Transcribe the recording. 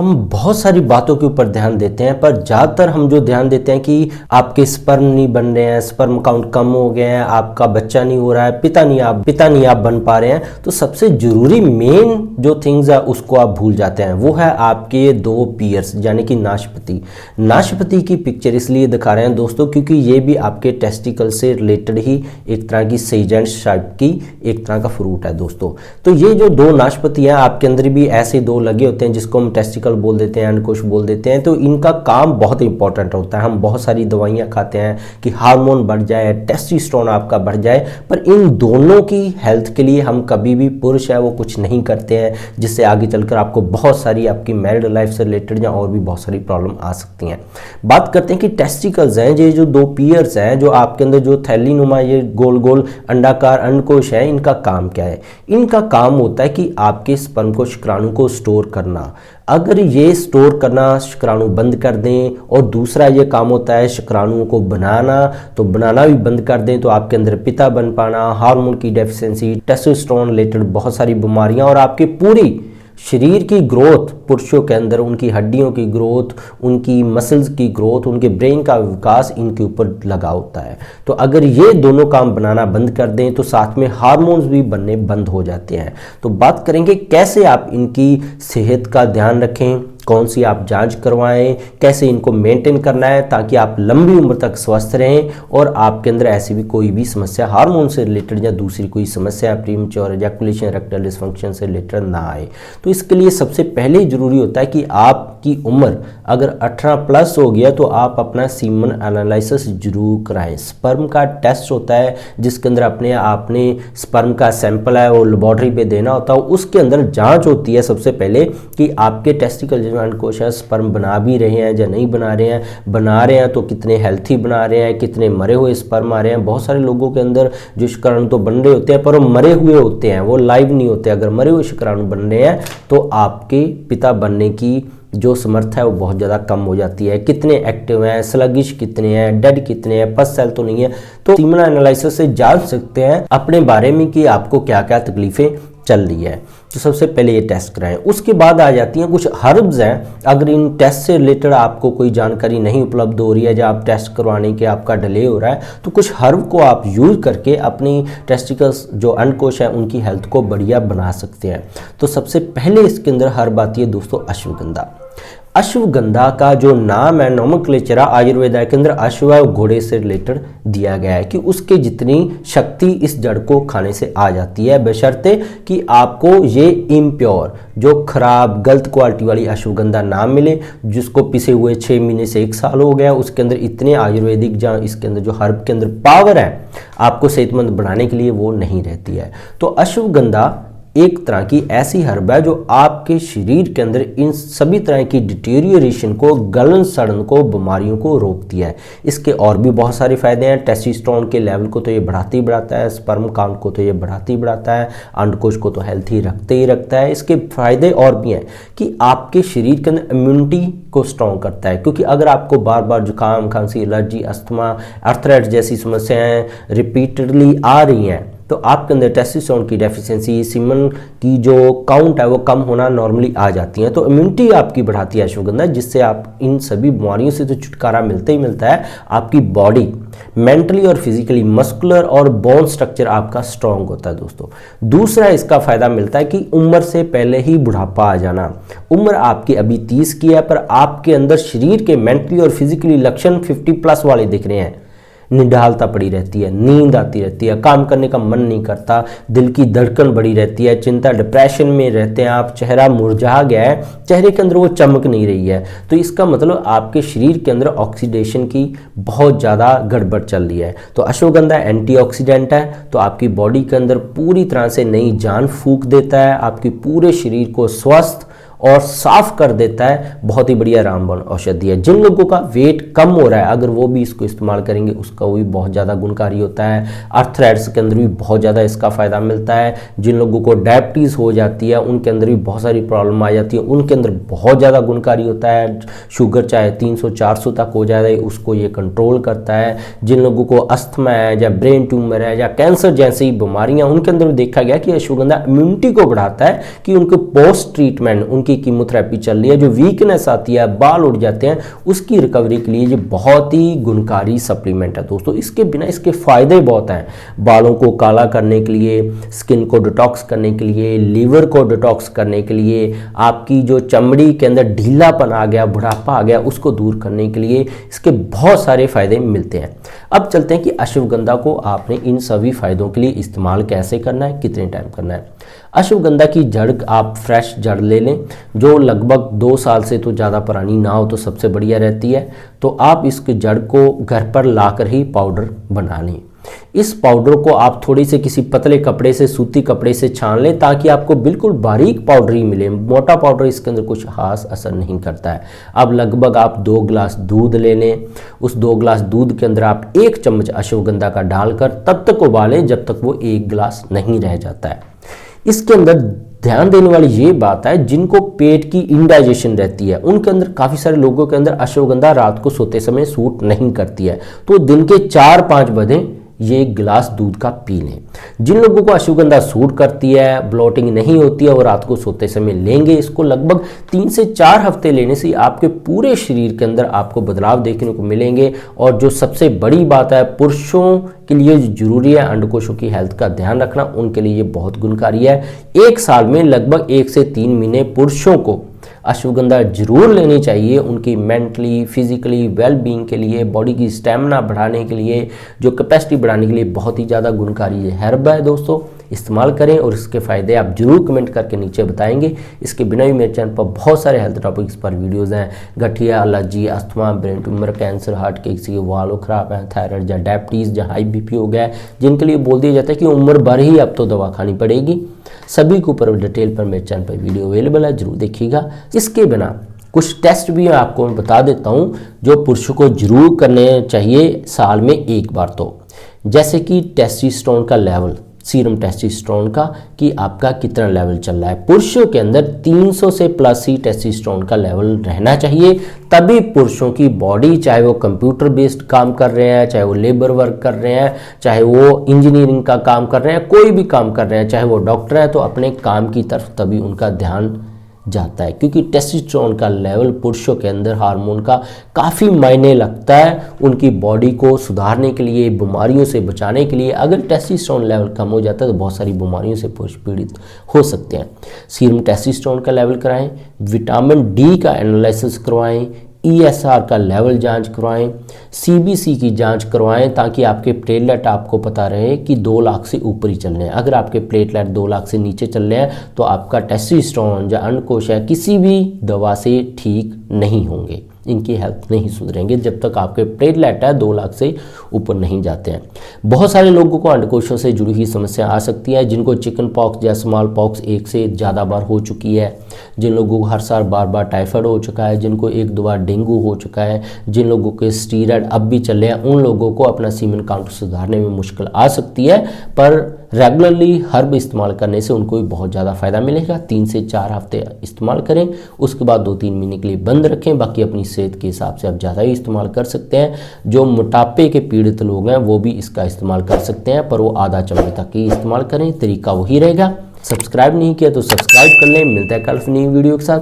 हम बहुत सारी बातों के ऊपर ध्यान देते हैं, पर ज़्यादातर हम जो ध्यान देते हैं कि आपके स्पर्म नहीं बन रहे हैं, स्पर्म काउंट कम हो गए हैं, आपका बच्चा नहीं हो रहा है, पिता नहीं आप बन पा रहे हैं, तो सबसे ज़रूरी मेन जो थिंग्स है उसको आप भूल जाते हैं। वो है आपके 2 पीयर्स यानी कि नाशपाती। नाशपाती की पिक्चर इसलिए दिखा रहे हैं दोस्तों क्योंकि ये भी आपके टेस्टिकल से रिलेटेड ही एक तरह की सेजेंट टाइप की एक तरह का फ्रूट है दोस्तों। तो ये जो 2 नाशपाती हैं आपके अंदर भी ऐसे 2 लगे होते हैं जिसको हम टेस्टिकल बोल देते हैं, अंडकोश बोल देते हैं। तो इनका काम बहुत इंपॉर्टेंट होता है। हम बहुत सारी दवाइयां खाते हैं कि हार्मोन बढ़ जाए, टेस्टोस्टेरोन आपका बढ़ जाए, पर इन दोनों की हेल्थ के लिए हम कभी भी पुरुष है वो कुछ नहीं करते हैं, जिससे आगे चलकर आपको बहुत सारी आपकी मैरिड लाइफ से रिलेटेड या और भी बहुत सारी प्रॉब्लम आ सकती हैं। बात करते हैं कि टेस्टिकल्स हैं, ये जो 2 पीयर्स हैं जो आपके अंदर जो थैलीनुमा ये गोल गोल अंडाकार अंडकोश है, इनका काम क्या है? इनका काम होता है कि आपके स्पर्म को, शुक्राणु को स्टोर करना। अगर ये स्टोर करना शुक्राणु बंद कर दें, और दूसरा ये काम होता है शुक्राणुओं को बनाना, तो बनाना भी बंद कर दें तो आपके अंदर पिता बन पाना, हार्मोन की डेफिशिएंसी, टेस्टोस्टेरोन रिलेटेड बहुत सारी बीमारियां और आपकी पूरी शरीर की ग्रोथ, पुरुषों के अंदर उनकी हड्डियों की ग्रोथ, उनकी मसल्स की ग्रोथ, उनके ब्रेन का विकास इनके ऊपर लगा होता है। तो अगर ये दोनों काम बनाना बंद कर दें तो साथ में हार्मोन्स भी बनने बंद हो जाते हैं। तो बात करेंगे कैसे आप इनकी सेहत का ध्यान रखें, कौन सी आप जांच करवाएं, कैसे इनको मेंटेन करना है ताकि आप लंबी उम्र तक स्वस्थ रहें और आपके अंदर ऐसी भी कोई भी समस्या हार्मोन से रिलेटेड या दूसरी कोई समस्या प्रीमेच्योर एजैकुलेशन, इरेक्टाइल डिसफंक्शन से रिलेटेड ना आए। तो इसके लिए सबसे पहले जरूरी होता है कि आपकी उम्र अगर 18 प्लस हो गया तो आप अपना सीमन एनालिसिस जरूर कराएं। स्पर्म का टेस्ट होता है जिसके अंदर आपने स्पर्म का सैंपल है वो लेबोरेटरी पे देना होता है। उसके अंदर जांच होती है सबसे पहले कि आपके टेस्टिकल अंडकोश है स्पर्म बना भी रहे हैं या नहीं बना रहे हैं तो कितने हेल्थी बना रहे हैं, कितने मरे हुए स्पर्म आ रहे हैं। बहुत सारे लोगों के अंदर जो शुक्राणु तो बन रहे होते हैं पर वो मरे हुए होते हैं, वो लाइव नहीं होते। अगर मरे हुए शुक्राणु बन रहे हैं तो आपके पिता बनने की जो समर्थ है वो बहुत ज़्यादा कम हो जाती है। कितने एक्टिव हैं, स्लगिश कितने हैं, डेड कितने हैं, पस सेल तो नहीं है। तो सीमन एनालिसिस से जान सकते हैं अपने बारे में कि आपको क्या क्या तकलीफें चल रही है। तो सबसे पहले ये टेस्ट कराएं। उसके बाद आ जाती हैं कुछ हर्ब्स हैं। अगर इन टेस्ट से रिलेटेड आपको कोई जानकारी नहीं उपलब्ध हो रही है या आप टेस्ट करवाने के आपका डिले हो रहा है तो कुछ हर्ब को आप यूज करके अपनी टेस्टिकल्स जो अंडकोश है उनकी हेल्थ को बढ़िया बना सकते हैं। तो सबसे पहले इसके अंदर हर्ब आती है दोस्तों अश्वगंधा। अश्वगंधा का जो नाम है नोमेनक्लेचर आयुर्वेदा के अंदर अश्व घोड़े से रिलेटेड दिया गया है कि उसके जितनी शक्ति इस जड़ को खाने से आ जाती है, बशर्ते कि आपको ये इम्प्योर जो खराब गलत क्वालिटी वाली अश्वगंधा ना मिले जिसको पिसे हुए 6 महीने से 1 साल हो गया। उसके अंदर इतने आयुर्वेदिक जहाँ इसके अंदर जो हर्ब के अंदर पावर है आपको सेहतमंद बनाने के लिए वो नहीं रहती है। तो अश्वगंधा एक तरह की ऐसी हर्ब है जो आपके शरीर के अंदर इन सभी तरह की डिटेरियोरेशन को, गलन सड़न को, बीमारियों को रोकती है। इसके और भी बहुत सारे फायदे हैं। टेस्टोस्टेरोन के लेवल को तो ये बढ़ाते ही बढ़ाता है, स्पर्म काउंट को तो ये बढ़ाते ही बढ़ाता है, अंडकोश को तो हेल्थी रखते ही रखता है। इसके फायदे और भी हैं कि आपके शरीर के अंदर इम्यूनिटी को स्ट्रॉन्ग करता है, क्योंकि अगर आपको बार बार जुकाम, खांसी, एलर्जी, अस्थमा, आर्थराइटिस जैसी समस्याएं रिपीटेडली आ रही हैं तो आपके अंदर टेस्टोस्टेरोन की डेफिशिएंसी, सीमन की जो काउंट है वो कम होना नॉर्मली आ जाती है। तो इम्यूनिटी आपकी बढ़ाती है अश्वगंधा, जिससे आप इन सभी बीमारियों से तो छुटकारा मिलता ही मिलता है। आपकी बॉडी मेंटली और फिजिकली, मस्कुलर और बोन स्ट्रक्चर आपका स्ट्रांग होता है दोस्तों। दूसरा इसका फायदा मिलता है कि उम्र से पहले ही बुढ़ापा आ जाना। उम्र आपकी अभी 30 की है पर आपके अंदर शरीर के मेंटली और फिजिकली लक्षण 50 प्लस वाले दिख रहे हैं। निढालता पड़ी रहती है, नींद आती रहती है, काम करने का मन नहीं करता, दिल की धड़कन बढ़ी रहती है, चिंता, डिप्रेशन में रहते हैं आप, चेहरा मुरझा गया है, चेहरे के अंदर वो चमक नहीं रही है। तो इसका मतलब आपके शरीर के अंदर ऑक्सीडेशन की बहुत ज़्यादा गड़बड़ चल रही है। तो अश्वगंधा एंटीऑक्सीडेंट है, तो आपकी बॉडी के अंदर पूरी तरह से नई जान फूंक देता है, आपकी पूरे शरीर को स्वस्थ और साफ कर देता है। बहुत ही बढ़िया रामबाण औषधि है। जिन लोगों का वेट कम हो रहा है अगर वो भी इसको इस्तेमाल करेंगे उसका वो भी बहुत ज़्यादा गुणकारी होता है। आर्थराइटिस के अंदर भी बहुत ज़्यादा इसका फ़ायदा मिलता है। जिन लोगों को डायबिटीज़ हो जाती है उनके अंदर भी बहुत सारी प्रॉब्लम आ जाती है, उनके अंदर बहुत ज़्यादा गुणकारी होता है। शुगर चाहे 300-400 तक हो जाए उसको ये कंट्रोल करता है। जिन लोगों को अस्थमा है या ब्रेन ट्यूमर है या कैंसर जैसी बीमारियाँ उनके अंदर देखा गया कि अश्वगंधा इम्यूनिटी को बढ़ाता है कि उनके पोस्ट ट्रीटमेंट उनकी की कीमोथेरेपी चल रही है, जो वीकनेस आती है, बाल उड़ जाते हैं, उसकी रिकवरी के लिए ये बहुत ही गुणकारी सप्लीमेंट है दोस्तों। इसके बिना इसके फ़ायदे बहुत हैं, बालों को काला करने के लिए, स्किन को डिटॉक्स करने के लिए, लीवर को डिटॉक्स करने के लिए, आपकी जो चमड़ी के अंदर ढीलापन आ गया, बुढ़ापा आ गया, उसको दूर करने के लिए इसके बहुत सारे फ़ायदे मिलते हैं। अब चलते हैं कि अश्वगंधा को आपने इन सभी फ़ायदों के लिए इस्तेमाल कैसे करना है, कितने टाइम करना है। अश्वगंधा की जड़ आप फ्रेश जड़ ले लें, जो लगभग 2 साल से तो ज़्यादा पुरानी ना हो तो सबसे बढ़िया रहती है। तो आप इसके जड़ को घर पर लाकर ही पाउडर बना लें। इस पाउडर को आप थोड़ी से किसी पतले कपड़े से, सूती कपड़े से छान लें, ताकि आपको बिल्कुल बारीक पाउडर ही मिले। मोटा पाउडर इसके अंदर कुछ खास असर नहीं करता है। अब लगभग आप 2 गिलास दूध ले लें। उस 2 गिलास दूध के अंदर आप 1 चम्मच अश्वगंधा का डालकर तब तक उबालें जब तक वो 1 गिलास नहीं रह जाता है। इसके अंदर ध्यान देने वाली ये बात है, जिनको पेट की इंडाइजेशन रहती है उनके अंदर, काफ़ी सारे लोगों के अंदर अश्वगंधा रात को सोते समय सूट नहीं करती है, तो दिन के 4-5 बजे ये 1 गिलास दूध का पी लें। जिन लोगों को अश्वगंधा सूट करती है, ब्लोटिंग नहीं होती है, वो रात को सोते समय लेंगे। इसको लगभग 3 से 4 हफ्ते लेने से आपके पूरे शरीर के अंदर आपको बदलाव देखने को मिलेंगे। और जो सबसे बड़ी बात है, पुरुषों के लिए जरूरी है अंडकोशों की हेल्थ का ध्यान रखना, उनके लिए ये बहुत गुणकारी है। 1 साल में लगभग 1 से 3 महीने पुरुषों को अश्वगंधा जरूर लेनी चाहिए, उनकी मेंटली, फिजिकली वेलबींग के लिए, बॉडी की स्टेमिना बढ़ाने के लिए, जो कैपेसिटी बढ़ाने के लिए बहुत ही ज़्यादा गुणकारी हर्ब है दोस्तों। इस्तेमाल करें और इसके फ़ायदे आप जरूर कमेंट करके नीचे बताएंगे। इसके बिना भी मेरे चैनल पर बहुत सारे हेल्थ टॉपिक्स पर वीडियोज़ हैं। गठिया, allergy, asthma, brain tumour, cancer, heart के किसी के वालों ख़राब हैं, थायराइड या डायबिटीज़ या हाई बीपी हो गया है, जिनके लिए बोल दिया जाता है कि उम्र भर ही अब तो दवा खानी पड़ेगी, सभी के ऊपर डिटेल पर मेरे चैनल पर वीडियो अवेलेबल है, जरूर देखिएगा। इसके बिना कुछ टेस्ट भी आपको मैं बता देता हूँ जो पुरुषों को जरूर करने चाहिए साल में 1 बार। तो जैसे कि टेस्टोस्टेरोन का लेवल, सीरम टेस्टोस्टेरोन का, कि आपका कितना लेवल चल रहा है। पुरुषों के अंदर 300 से प्लस ही टेस्टोस्टेरोन का लेवल रहना चाहिए, तभी पुरुषों की बॉडी, चाहे वो कंप्यूटर बेस्ड काम कर रहे हैं, चाहे वो लेबर वर्क कर रहे हैं, चाहे वो इंजीनियरिंग का काम कर रहे हैं, कोई भी काम कर रहे हैं, चाहे वो डॉक्टर हैं, तो अपने काम की तरफ तभी उनका ध्यान जाता है। क्योंकि टेस्टोस्टेरोन का लेवल पुरुषों के अंदर हार्मोन का काफ़ी मायने लगता है उनकी बॉडी को सुधारने के लिए, बीमारियों से बचाने के लिए। अगर टेस्टोस्टेरोन लेवल कम हो जाता है तो बहुत सारी बीमारियों से पुरुष पीड़ित हो सकते हैं। सीरम टेस्टोस्टेरोन का लेवल कराएं, विटामिन डी का एनालिसिस करवाएं, ESR का लेवल जांच करवाएं, CBC की जांच करवाएं, ताकि आपके प्लेटलेट आपको पता रहे कि 2 लाख से ऊपर ही चल रहे हैं। अगर आपके प्लेटलेट 2 लाख से नीचे चल रहे हैं तो आपका टेस्टोस्टेरोन या अंडकोश है किसी भी दवा से ठीक नहीं होंगे, इनकी हेल्थ नहीं सुधरेंगे जब तक आपके प्लेटलेट है 2 लाख से ऊपर नहीं जाते हैं। बहुत सारे लोगों को अंडकोशों से जुड़ी हुई समस्या आ सकती है, जिनको चिकन पॉक्स या स्मॉल पॉक्स 1 से ज़्यादा बार हो चुकी है, जिन लोगों को हर साल बार टाइफाइड हो चुका है, जिनको 1-2 बार डेंगू हो चुका है, जिन लोगों के स्टीरॉयड अब भी चल रहे हैं, उन लोगों को अपना सीमेन काउंट सुधारने में मुश्किल आ सकती है। पर रेगुलरली हर्ब इस्तेमाल करने से उनको भी बहुत ज़्यादा फ़ायदा मिलेगा। 3 से 4 हफ्ते इस्तेमाल करें, उसके बाद 2-3 महीने के लिए बंद रखें। बाकी अपनी सेहत के हिसाब से आप ज़्यादा ही इस्तेमाल कर सकते हैं। जो मोटापे के पीड़ित लोग हैं वो भी इसका इस्तेमाल कर सकते हैं, पर वो आधा चम्मच तक ही इस्तेमाल करें, तरीका वही रहेगा। सब्सक्राइब नहीं किया तो सब्सक्राइब कर लें। मिलता है कल नई वीडियो के साथ।